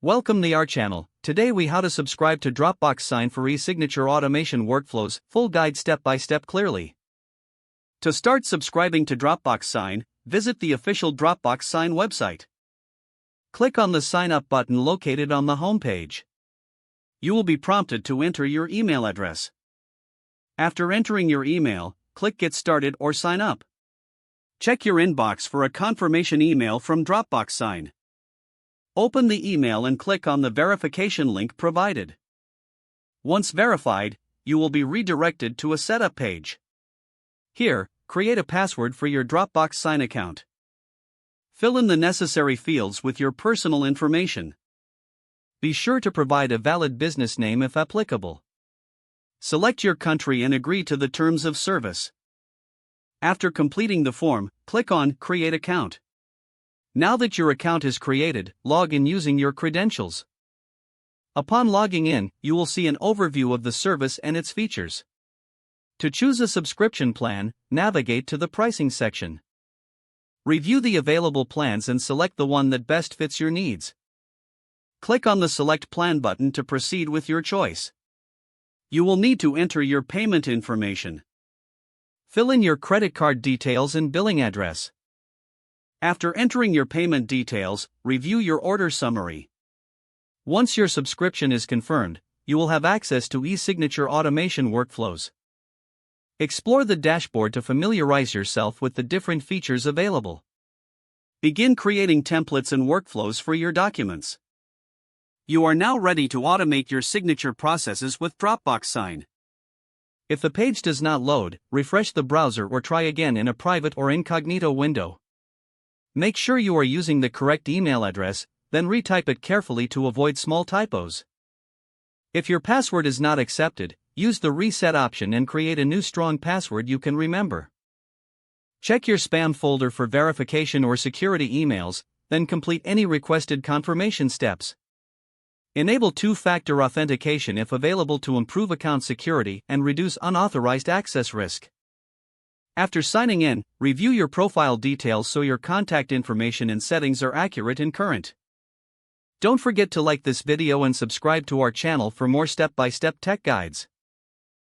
Welcome to our channel. Today we how to subscribe to Dropbox Sign for eSignature automation workflows, full guide step by step clearly. To start subscribing to Dropbox Sign, visit the official Dropbox Sign website. Click on the Sign Up button located on the home page. You will be prompted to enter your email address. After entering your email, click Get Started or Sign Up. Check your inbox for a confirmation email from Dropbox Sign. Open the email and click on the verification link provided. Once verified, you will be redirected to a setup page. Here, create a password for your Dropbox Sign account. Fill in the necessary fields with your personal information. Be sure to provide a valid business name if applicable. Select your country and agree to the terms of service. After completing the form, click on Create Account. Now that your account is created, log in using your credentials. Upon logging in, you will see an overview of the service and its features. To choose a subscription plan, navigate to the pricing section. Review the available plans and select the one that best fits your needs. Click on the Select Plan button to proceed with your choice. You will need to enter your payment information. Fill in your credit card details and billing address. After entering your payment details, review your order summary. Once your subscription is confirmed, you will have access to eSignature automation workflows. Explore the dashboard to familiarize yourself with the different features available. Begin creating templates and workflows for your documents. You are now ready to automate your signature processes with Dropbox Sign. If the page does not load, refresh the browser or try again in a private or incognito window. Make sure you are using the correct email address, then retype it carefully to avoid small typos. If your password is not accepted, use the reset option and create a new strong password you can remember. Check your spam folder for verification or security emails, then complete any requested confirmation steps. Enable two-factor authentication if available to improve account security and reduce unauthorized access risk. After signing in, review your profile details so your contact information and settings are accurate and current. Don't forget to like this video and subscribe to our channel for more step-by-step tech guides.